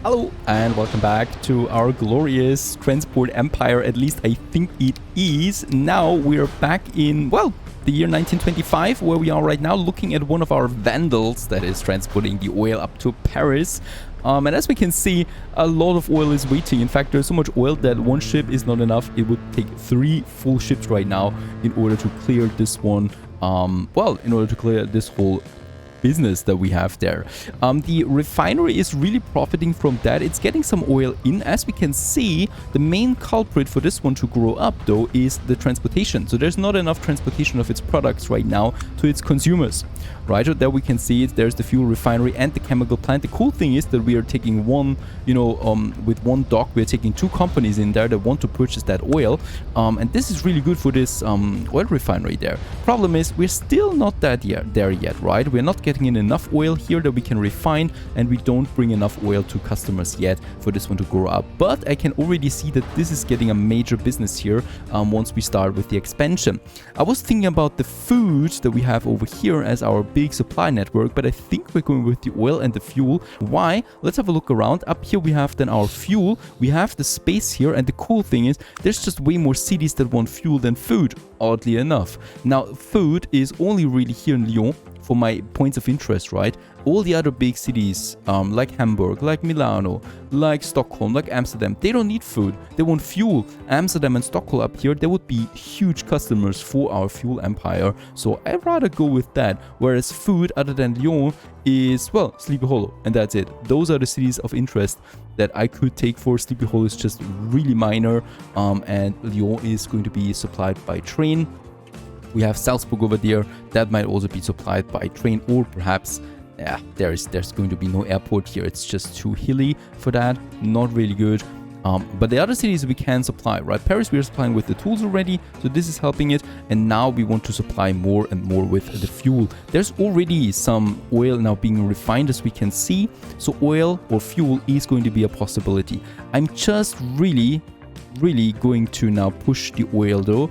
Hello and welcome back to our glorious transport empire, at least I think it is. Now we're back in, well, the year 1925, where we are right now, looking at one of our vandals that is transporting the oil up to Paris. And as we can see, a lot of oil is waiting. In fact, there's so much oil that one ship is not enough. It would take 3 full ships right now in order to clear this one, in order to clear this whole business that we have there. The refinery is really profiting from that. It's getting some oil in. As we can see, the main culprit for this one to grow up though is the transportation. So there's not enough transportation of its products right now to its consumers. Right, so there we can see it. There's the fuel refinery and the chemical plant. The cool thing is that we are taking one, with one dock, we're taking 2 companies in there that want to purchase that oil. And this is really good for this oil refinery there. Problem is, we're still not there yet, right? We're not getting in enough oil here that we can refine, and we don't bring enough oil to customers yet for this one to grow up. But I can already see that this is getting a major business here once we start with the expansion. I was thinking about the food that we have over here as our big supply network, but I think we're going with the oil and the fuel. Why? Let's have a look around. Up here we have then our fuel, we have the space here, and the cool thing is there's just way more cities that want fuel than food, oddly enough. Now food is only really here in Lyon for my points of interest, right? All the other big cities like Hamburg, like Milano, like Stockholm, like Amsterdam, they don't need food, they want fuel. Amsterdam and Stockholm up here, they would be huge customers for our fuel empire, so I'd rather go with that. Whereas food other than Lyon is, well, Sleepy Hollow, and that's it. Those are the cities of interest that I could take for. Sleepy Hollow is just really minor, and Lyon is going to be supplied by train. We have Salzburg over there, that might also be supplied by train, or perhaps there's going to be no airport here. It's just too hilly for that, not really good. But the other cities we can supply, right? Paris we are supplying with the tools already, so this is helping it, and now we want to supply more and more with the fuel. There's already some oil now being refined, as we can see, so oil or fuel is going to be a possibility. I'm just really going to now push the oil though.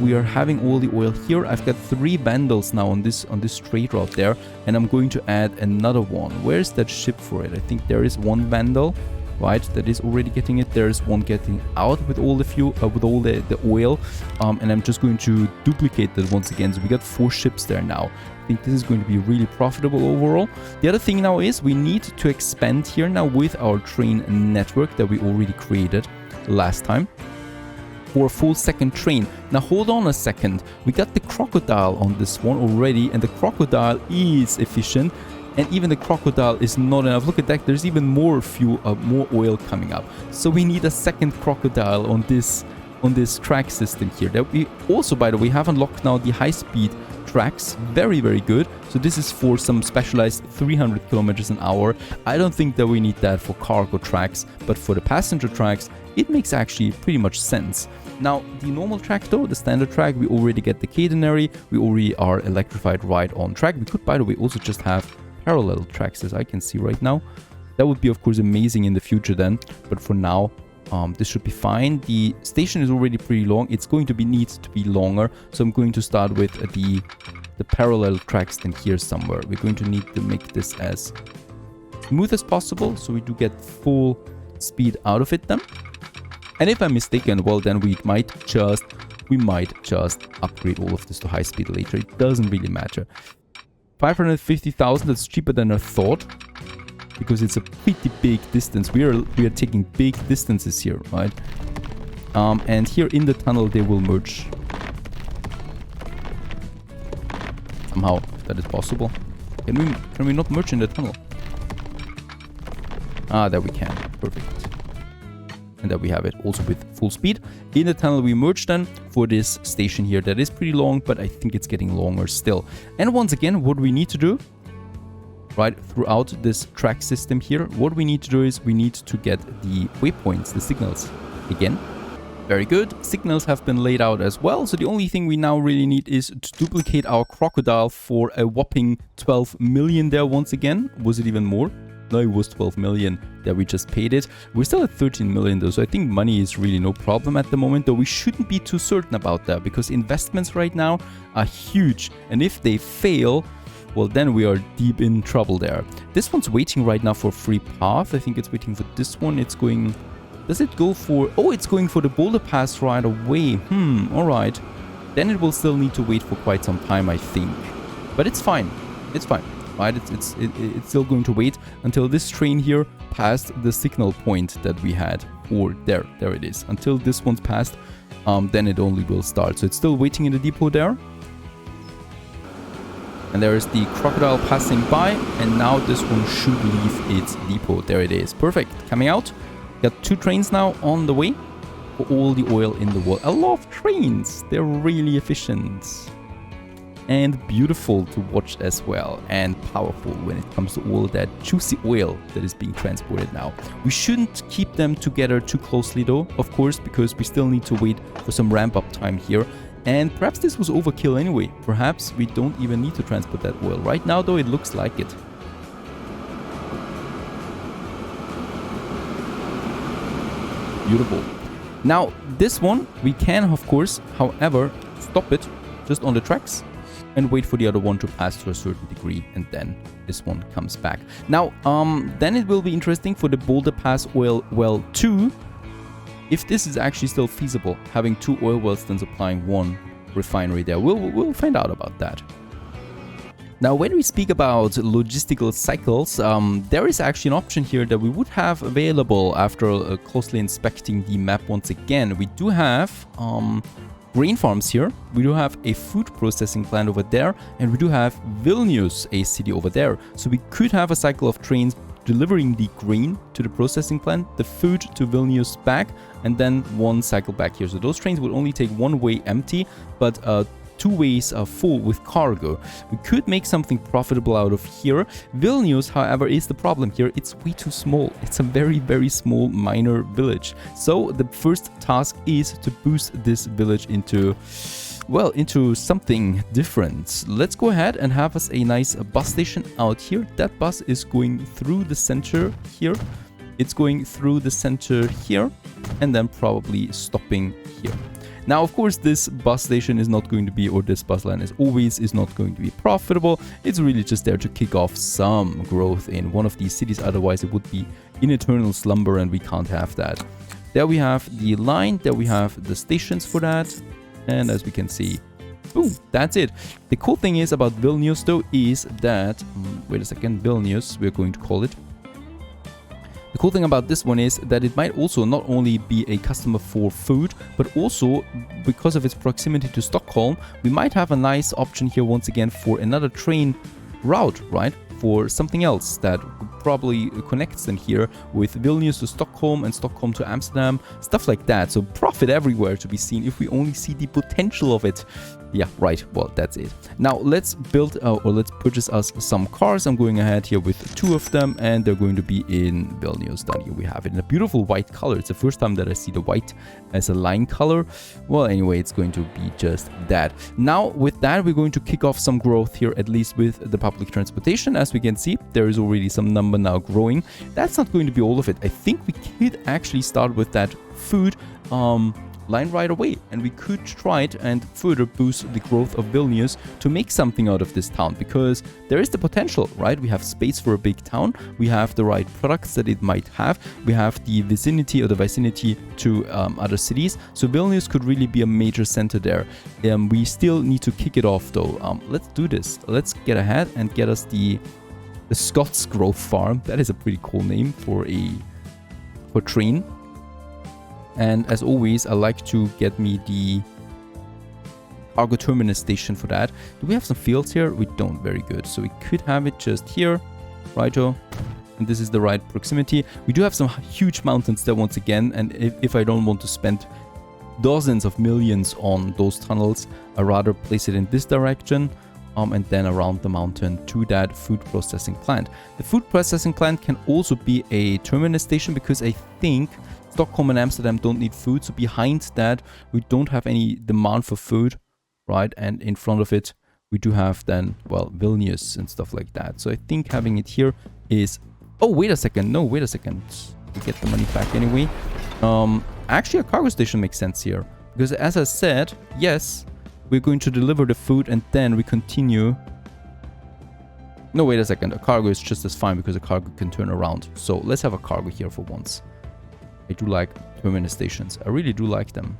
We are having all the oil here. I've got 3 vandals now on this trade route there, and I'm going to add another one. Where's that ship for it? I think there is 1 vandal, right, that is already getting it. There is one getting out with all the fuel, with all the oil, and I'm just going to duplicate that once again. So we got 4 ships there now. I think this is going to be really profitable overall. The other thing now is we need to expand here now with our train network that we already created last time for a full second train. Now hold on a second, we got the crocodile on this one already, and the crocodile is efficient, and even the crocodile is not enough. Look at that, there's even more fuel, more oil coming up. So we need a second crocodile on this track system here. That we also, by the way, have unlocked now the high-speed tracks. Very good. So this is for some specialized 300 kilometers an hour. I don't think that we need that for cargo tracks, but for the passenger tracks it makes actually pretty much sense. Now the normal track though, the standard track, we already get the catenary, we already are electrified right on track. We could, by the way, also just have parallel tracks, as I can see right now. That would be of course amazing in the future then, but for now this should be fine. The station is already pretty long, it's going to need to be longer, so I'm going to start with the parallel tracks then here somewhere. We're going to need to make this as smooth as possible, so we do get full speed out of it then. And if I'm mistaken, well then we might just upgrade all of this to high speed later. It doesn't really matter. 550,000, that's cheaper than I thought, because it's a pretty big distance. We are taking big distances here, right? And here in the tunnel they will merge somehow, if that is possible. Can we not merge in the tunnel? Ah, there we can. Perfect. And there we have it, also with full speed. In the tunnel we merge then for this station here that is pretty long, but I think it's getting longer still. And once again, what we need to do, right, throughout this track system here, what we need to do is we need to get the waypoints, the signals again. Very good. Signals have been laid out as well, so the only thing we now really need is to duplicate our crocodile for a whopping 12 million there once again. Was it even more? No, it was 12 million that we just paid it. We're still at 13 million though, so I think money is really no problem at the moment, though we shouldn't be too certain about that because investments right now are huge, and if they fail, well, then we are deep in trouble there. This one's waiting right now for free path. I think it's waiting for this one. It's going... Does it go for... Oh, it's going for the boulder pass right away. Alright. Then it will still need to wait for quite some time, I think. But it's fine. It's fine. Right? It's still going to wait until this train here passed the signal point that we had. Or there it is. Until this one's passed, then it only will start. So it's still waiting in the depot there. And there is the crocodile passing by. And now this one should leave its depot. There it is. Perfect. Coming out. Got 2 trains now on the way for all the oil in the world. I love trains. They're really efficient. And beautiful to watch as well, and powerful when it comes to all that juicy oil that is being transported now. We shouldn't keep them together too closely though, of course, because we still need to wait for some ramp up time here. And perhaps this was overkill anyway. Perhaps we don't even need to transport that oil. Right now though, it looks like it. Beautiful. Now this one we can of course, however, stop it just on the tracks and wait for the other one to pass to a certain degree, and then this one comes back. Now, then it will be interesting for the Boulder Pass oil well 2, if this is actually still feasible, having 2 oil wells then supplying 1 refinery there. We'll find out about that. Now, when we speak about logistical cycles, there is actually an option here that we would have available after closely inspecting the map once again. We do have... grain farms here, we do have a food processing plant over there, and we do have Vilnius, a city over there. So we could have a cycle of trains delivering the grain to the processing plant, the food to Vilnius back, and then 1 cycle back here. So those trains would only take 1 way empty, but 2 ways are full with cargo. We could make something profitable out of here. Vilnius, however, is the problem here. It's way too small. It's a very, very small minor village. So the first task is to boost this village into, well, into something different. Let's go ahead and have us a nice bus station out here. That bus is going through the center here. It's going through the center here, and then probably stopping here. Now, of course, this bus station is not going to be, or this bus line is not going to be profitable. It's really just there to kick off some growth in one of these cities. Otherwise, it would be in eternal slumber, and we can't have that. There we have the line. There we have the stations for that. And as we can see, boom, that's it. The cool thing is about Vilnius, though, is that... wait a second, Vilnius, we're going to call it. The cool thing about this one is that it might also not only be a customer for food, but also because of its proximity to Stockholm, we might have a nice option here once again for another train route, right? For something else that probably connects them here with Vilnius to Stockholm and Stockholm to Amsterdam, stuff like that. So profit everywhere to be seen if we only see the potential of it. Yeah, right. Well, that's it. Now let's build or let's purchase us some cars. I'm going ahead here with 2 of them, and they're going to be in Vilnius. Down here we have it in a beautiful white color. It's the first time that I see the white as a line color. Well, anyway, it's going to be just that. Now with that, we're going to kick off some growth here, at least with the public transportation. As we can see, there is already some number now growing. That's not going to be all of it. I think we could actually start with that food line right away, and we could try it and further boost the growth of Vilnius to make something out of this town, because there is the potential, right? We have space for a big town, we have the right products that it might have, we have the vicinity to other cities, so Vilnius could really be a major center there. We still need to kick it off though. Let's do this. Let's get ahead and get us the Scots Growth Farm. That is a pretty cool name for train. And as always, I like to get me the cargo terminus station for that. Do we have some fields here? We don't. Very good. So we could have it just here, righto. And this is the right proximity. We do have some huge mountains there once again. And if I don't want to spend dozens of millions on those tunnels, I'd rather place it in this direction. And then around the mountain to that food processing plant. The food processing plant can also be a terminus station, because I think Stockholm and Amsterdam don't need food. So behind that, we don't have any demand for food, right? And in front of it, we do have then, well, Vilnius and stuff like that. So I think having it here is... Oh, wait a second. No, wait a second. We get the money back anyway. Actually, a cargo station makes sense here. Because as I said, yes... we're going to deliver the food, and then we continue No, wait a second. A cargo is just as fine because a cargo can turn around. So let's have a cargo here for once. I do like terminus stations. I really do like them.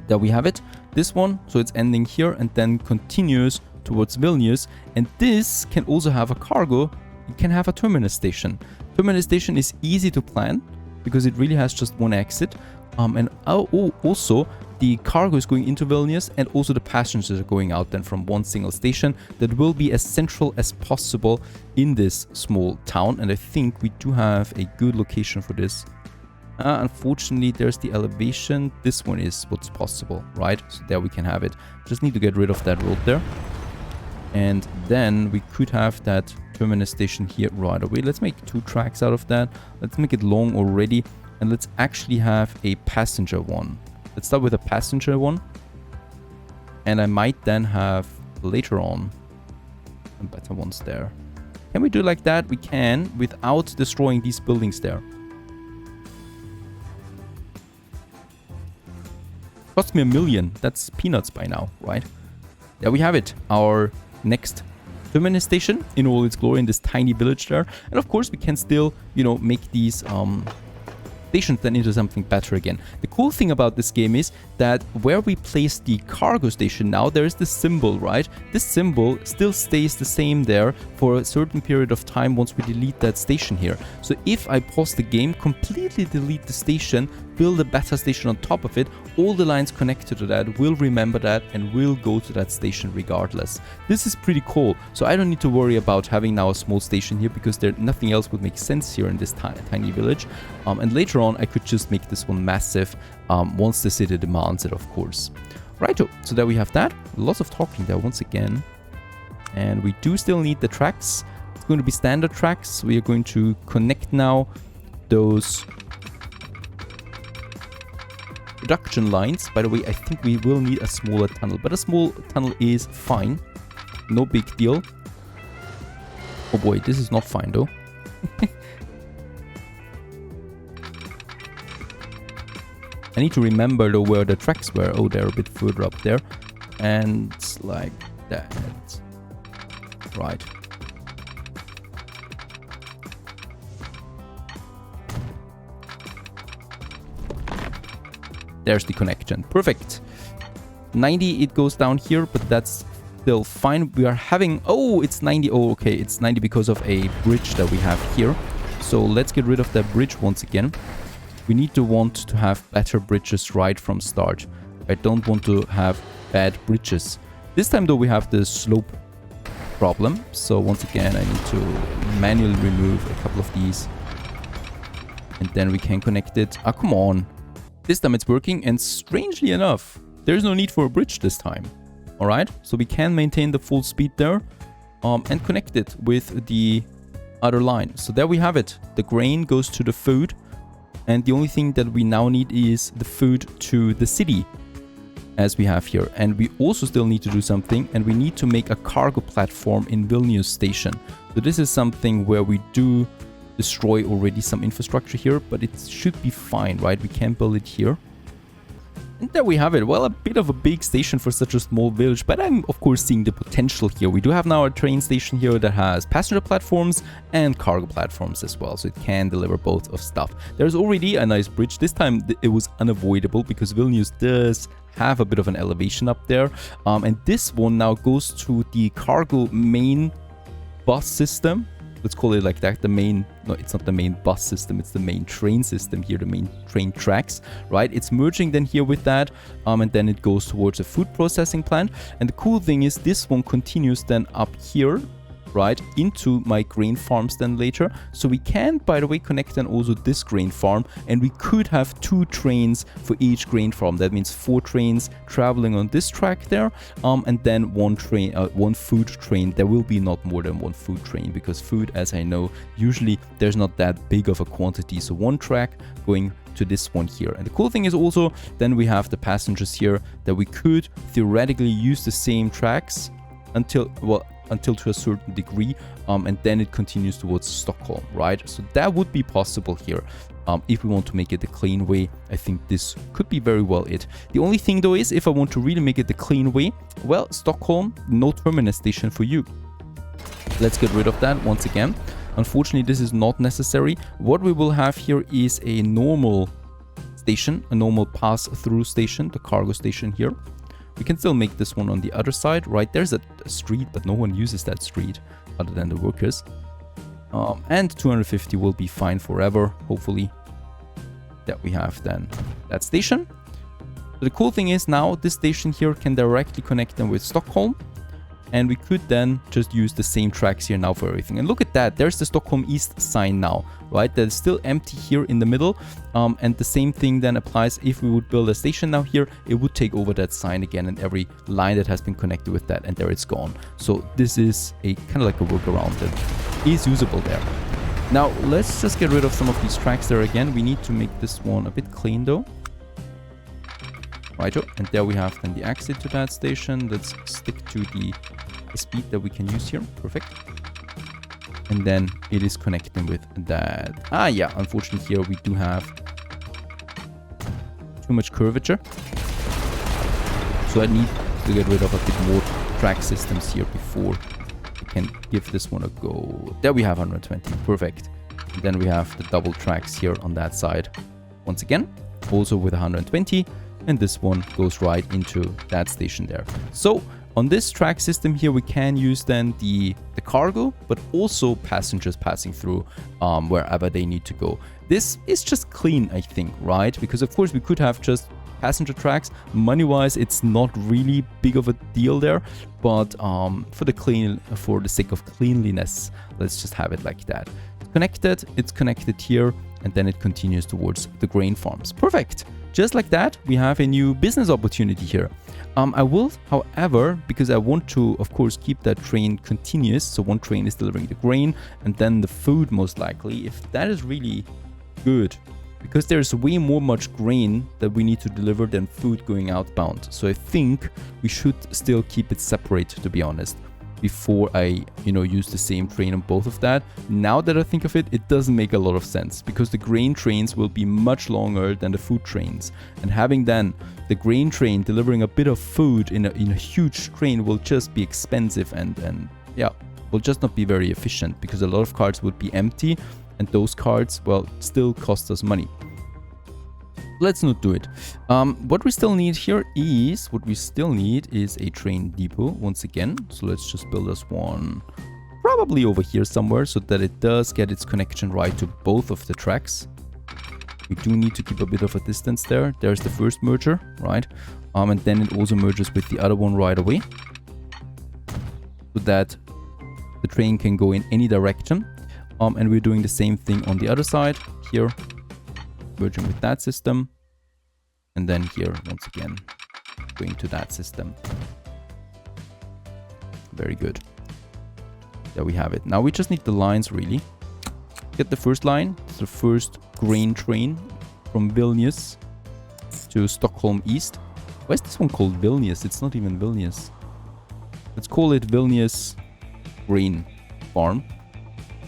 There we have it. This one, so it's ending here and then continues towards Vilnius. And this can also have a cargo. It can have a terminus station. Terminus station is easy to plan because it really has just one exit. And also the cargo is going into Vilnius and also the passengers are going out then from one single station that will be as central as possible in this small town. And I think we do have a good location for this. Unfortunately, there's the elevation. This one is what's possible, right? So there we can have it. Just need to get rid of that road there. And then we could have that terminus station here right away. Let's make 2 tracks out of that. Let's make it long already. And let's actually have a passenger one. Let's start with a passenger one. And I might then have later on some better ones there. Can we do like that? We can without destroying these buildings there. Cost me $1 million. That's peanuts by now, right? There we have it. Our next terminus station in all its glory in this tiny village there. And of course we can still, you know, make these stations then into something better again. The cool thing about this game is that where we place the cargo station now, there is this symbol, right? This symbol still stays the same there for a certain period of time once we delete that station here. So if I pause the game, completely delete the station, build a better station on top of it, all the lines connected to that will remember that and will go to that station regardless. This is pretty cool. So I don't need to worry about having now a small station here because nothing else would make sense here in this tiny village. And later on, I could just make this one massive once the city demands it, of course. Righto, so there we have that. Lots of talking there once again. And we do still need the tracks. It's going to be standard tracks. We are going to connect now those production lines. By the way, I think we will need a smaller tunnel, but a small tunnel is fine. No big deal. Oh boy, this is not fine though. I need to remember though where the tracks were. Oh, they're a bit further up there. And like that. Right. There's the connection. Perfect. 90, it goes down here, but that's still fine. We are having... Oh, it's 90. Oh, okay. It's 90 because of a bridge that we have here. So let's get rid of that bridge once again. We need to want to have better bridges right from start. I don't want to have bad bridges. This time, though, we have the slope problem. So once again, I need to manually remove a couple of these. And then we can connect it. Ah, come on. This time it's working, and strangely enough, there's no need for a bridge this time. Alright, so we can maintain the full speed there and connect it with the other line. So there we have it. The grain goes to the food, and the only thing that we now need is the food to the city, as we have here. And we also still need to do something, and we need to make a cargo platform in Vilnius station. So this is something where we do destroy already some infrastructure here, but it should be fine, right? We can build it here. And there we have it. Well, a bit of a big station for such a small village, but I'm of course seeing the potential here. We do have now a train station here that has passenger platforms and cargo platforms as well, so it can deliver both of stuff. There's already a nice bridge. This time it was unavoidable because Vilnius does have a bit of an elevation up there. And this one now goes to the cargo main bus system. Let's call it like that, the main, no, it's not the main bus system, it's the main train system here, the main train tracks, right? It's merging then here with that, and then it goes towards a food processing plant. And the cool thing is this one continues then up here, right, into my grain farms then later. So we can, by the way, connect then also this grain farm, and we could have 2 trains for each grain farm. That means 4 trains traveling on this track there, and then 1 train, 1 food train. There will be not more than 1 food train because food, as I know, usually there's not that big of a quantity. So 1 track going to this one here. And the cool thing is also then we have the passengers here that we could theoretically use the same tracks until, well, until to a certain degree, and then it continues towards Stockholm, right? So that would be possible here. If we want to make it the clean way, I think this could be very well it. The only thing though is if I want to really make it the clean way, well, Stockholm, no terminus station for you. Let's get rid of that once again. Unfortunately, this is not necessary. What we will have here is a normal station, a normal pass-through station, the cargo station here. We can still make this one on the other side, right? There's a street, but no one uses that street other than the workers. And 250 will be fine forever, hopefully. That we have then that station. So the cool thing is now this station here can directly connect them with Stockholm. And we could then just use the same tracks here now for everything. And look at that, there's the Stockholm East sign now, right? That is still empty here in the middle. And the same thing then applies if we would build a station now here, it would take over that sign again and every line that has been connected with that, and there it's gone. So this is a kind of like a workaround that is usable there. Now let's just get rid of some of these tracks there again. We need to make this one a bit clean though. Righto, and there we have then the exit to that station. Let's stick to the speed that we can use here. Perfect. And then it is connecting with that. Ah, yeah, unfortunately here we do have too much curvature. So I need to get rid of a bit more track systems here before we can give this one a go. There we have 120. Perfect. And then we have the double tracks here on that side. Once again, also with 120. And this one goes right into that station there. So on this track system here, we can use then the cargo, but also passengers passing through wherever they need to go. This is just clean, I think, right? Because of course we could have just passenger tracks. Money-wise, it's not really big of a deal there, but for the sake of cleanliness, let's just have it like that. It's connected here, and then it continues towards the grain farms. Perfect. Just like that, we have a new business opportunity here. I will, however, because I want to, of course, keep that train continuous. So one train is delivering the grain and then the food most likely, if that is really good. Because there's way much grain that we need to deliver than food going outbound. So I think we should still keep it separate, to be honest, before I, use the same train on both of that. Now that I think of it, it doesn't make a lot of sense because the grain trains will be much longer than the food trains. And having then the grain train delivering a bit of food in a huge train will just be expensive and yeah, will just not be very efficient because a lot of carts would be empty and those carts, well, still cost us money. Let's not do it. What we still need here is, a train depot once again. So let's just build us one probably over here somewhere so that it does get its connection right to both of the tracks. We do need to keep a bit of a distance there. There's the first merger, right? And then it also merges with the other one right away so that the train can go in any direction. And we're doing the same thing on the other side here. Merging with that system, and then here once again going to that system. Very good. There we have it. Now we just need the lines really. Get the first line. It's the first grain train from Vilnius to Stockholm East. Why is this one called Vilnius? It's not even Vilnius. Let's call it Vilnius Grain Farm.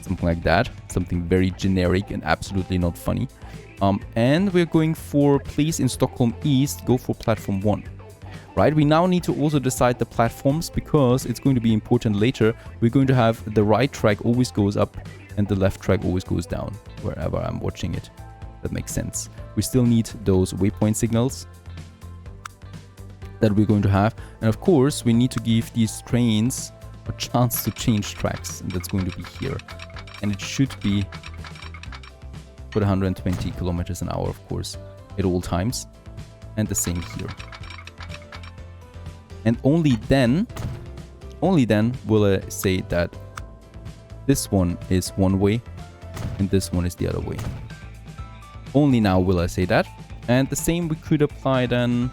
Something like that. Something very generic and absolutely not funny. And we're going for place in Stockholm East, go for platform 1. Right, we now need to also decide the platforms because it's going to be important later. We're going to have the right track always goes up and the left track always goes down wherever I'm watching it. That makes sense. We still need those waypoint signals that we're going to have. And of course, we need to give these trains a chance to change tracks. And that's going to be here. And it should be for 120 kilometers an hour, of course, at all times. And the same here. And only then will I say that this one is one way and this one is the other way. Only now will I say that. And the same we could apply then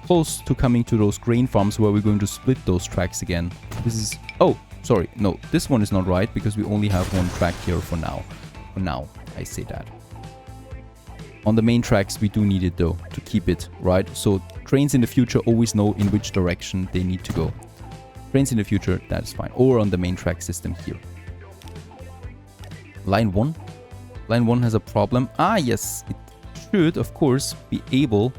close to coming to those grain farms where we're going to split those tracks again. This is, oh, sorry, no, this one is not right because we only have one track here for now. For now, I say that. On the main tracks, we do need it though, to keep it, right? So trains in the future always know in which direction they need to go. Trains in the future, that is fine. Or on the main track system here. Line 1. Line 1 has a problem. Ah, yes, it should, of course, be able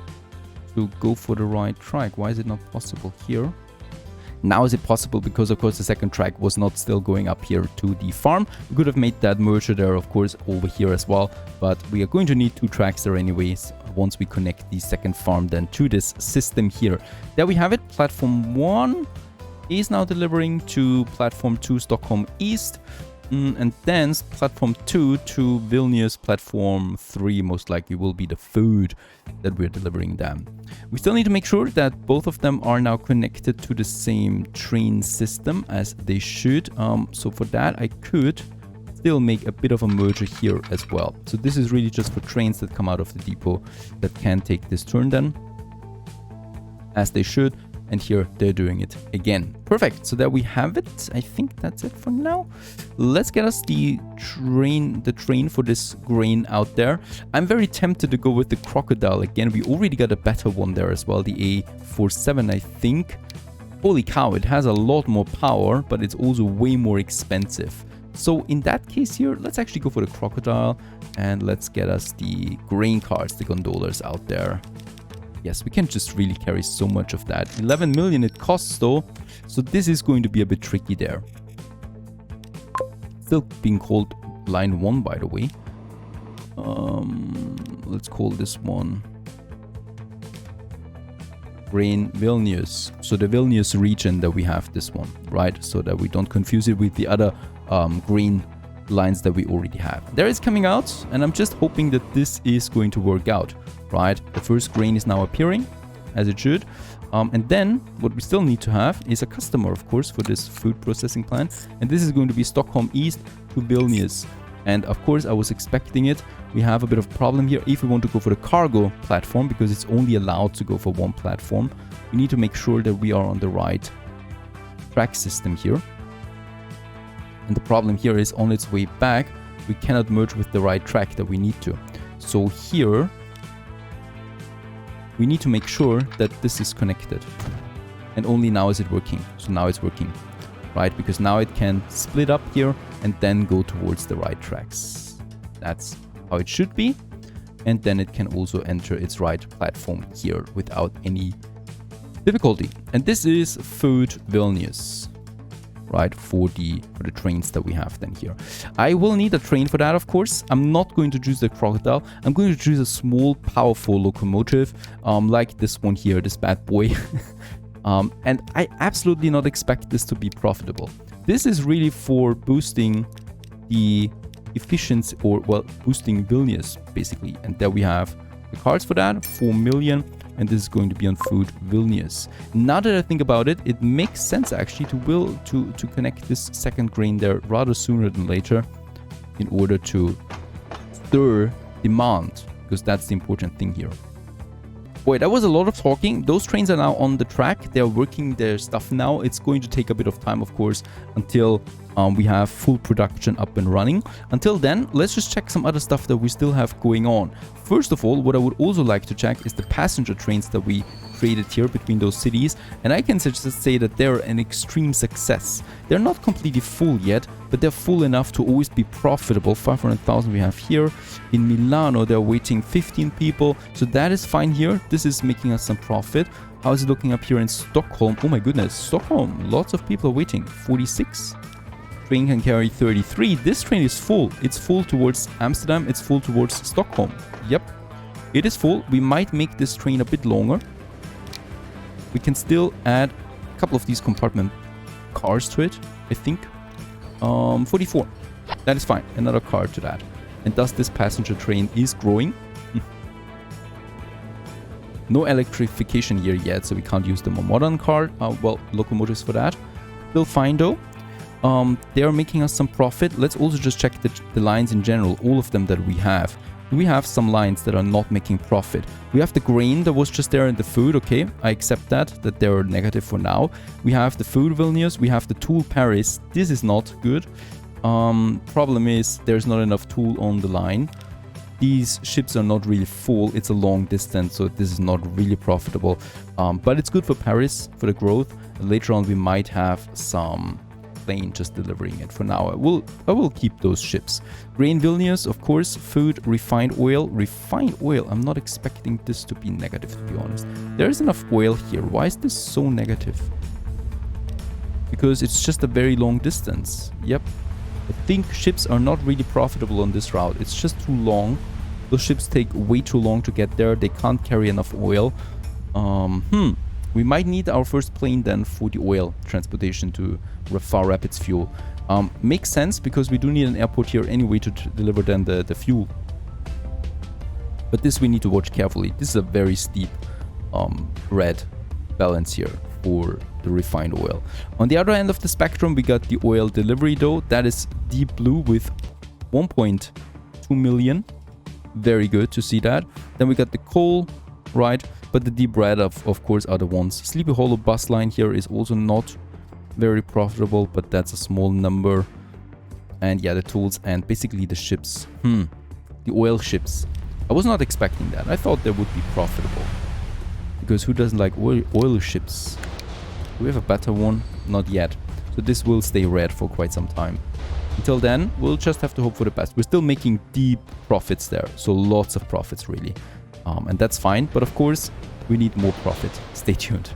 to go for the right track. Why is it not possible here? Now is it possible because of course the second track was not still going up here to the farm. We could have made that merger there of course over here as well, but we are going to need 2 tracks there anyways once we connect the second farm then to this system here. There we have it. Platform 1 is now delivering to platform 2 Stockholm East. And then platform 2 to Vilnius, platform 3 most likely will be the food that we're delivering them. We still need to make sure that both of them are now connected to the same train system as they should. So for that I could still make a bit of a merger here as well. So this is really just for trains that come out of the depot that can take this turn then, as they should. And here they're doing it again. Perfect. So there we have it. I think that's it for now. Let's get us the train for this grain out there. I'm very tempted to go with the crocodile again. We already got a better one there as well, the A47 I think. Holy cow, it has a lot more power, but it's also way more expensive. So in that case here, let's actually go for the crocodile and let's get us the grain cars, the gondolas out there. Yes, we can just really carry so much of that. 11 million it costs though, so this is going to be a bit tricky there. Still being called line 1 by the way. Let's call this one Grain Vilnius. So the Vilnius region that we have this one, right? So that we don't confuse it with the other grain lines that we already have. There it's coming out, and I'm just hoping that this is going to work out, right? The first grain is now appearing, as it should. And then what we still need to have is a customer, of course, for this food processing plant. And this is going to be Stockholm East to Vilnius. And of course, I was expecting it. We have a bit of a problem here. If we want to go for the cargo platform, because it's only allowed to go for one platform, we need to make sure that we are on the right track system here. And the problem here is on its way back, we cannot merge with the right track that we need to. So here, we need to make sure that this is connected. And only now is it working. So now it's working, right? Because now it can split up here and then go towards the right tracks. That's how it should be. And then it can also enter its right platform here without any difficulty. And this is Food Vilnius, right, for the trains that we have then here. I will need a train for that, of course. I'm not going to choose the crocodile. I'm going to choose a small, powerful locomotive, like this one here, this bad boy. And I absolutely not expect this to be profitable. This is really for boosting the efficiency, or well, boosting Vilnius basically. And there we have the cards for that, 4 million. And this is going to be on Food Vilnius. Now that I think about it, it makes sense actually to connect this second grain there rather sooner than later in order to stir demand, because that's the important thing here. Boy, that was a lot of talking. Those trains are now on the track. They're working their stuff now. It's going to take a bit of time, of course, until we have full production up and running. Until then, let's just check some other stuff that we still have going on. First of all, what I would also like to check is the passenger trains that we created here between those cities. And I can just say that they're an extreme success. They're not completely full yet, but they're full enough to always be profitable. 500,000 we have here. In Milano, they're waiting 15 people. So that is fine here. This is making us some profit. How is it looking up here in Stockholm? Oh my goodness, Stockholm. Lots of people are waiting. 46. Train can carry 33. This train is full. It's full towards Amsterdam. It's full towards Stockholm. Yep, it is full. We might make this train a bit longer. We can still add a couple of these compartment cars to it, I think. 44. That is fine. Another car to that. And thus this passenger train is growing. No electrification here yet, so we can't use the more modern car. Well, locomotives for that. Still fine though. They are making us some profit. Let's also just check the lines in general, all of them that we have. We have some lines that are not making profit. We have the grain that was just there in the food. Okay, I accept that they're negative for now. We have the food Vilnius. We have the tool Paris. This is not good. Problem is there's not enough tool on the line. These ships are not really full. It's a long distance, so this is not really profitable. But it's good for Paris, for the growth. Later on, we might have some plane just delivering it. For now, I will keep those ships. Grain Vilnius, of course. Food, refined oil. Refined oil. I'm not expecting this to be negative, to be honest. There is enough oil here. Why is this so negative? because it's just a very long distance. Yep. I think ships are not really profitable on this route. It's just too long. Those ships take way too long to get there. They can't carry enough oil. We might need our first plane then for the oil transportation to Far Rapids fuel. Makes sense because we do need an airport here anyway to deliver then the fuel. But this we need to watch carefully. This is a very steep red balance here for the refined oil. On the other end of the spectrum, we got the oil delivery though. That is deep blue with 1.2 million. Very good to see that. Then we got the coal, right? But the deep red, of course, are the ones. Sleepy Hollow bus line here is also not very profitable, but that's a small number. And yeah, the tools and basically the ships. The oil ships. I was not expecting that. I thought they would be profitable. Because who doesn't like oil ships? Do we have a better one? Not yet. So this will stay red for quite some time. Until then, we'll just have to hope for the best. We're still making deep profits there. So lots of profits, really. And that's fine. But of course, we need more profit. Stay tuned.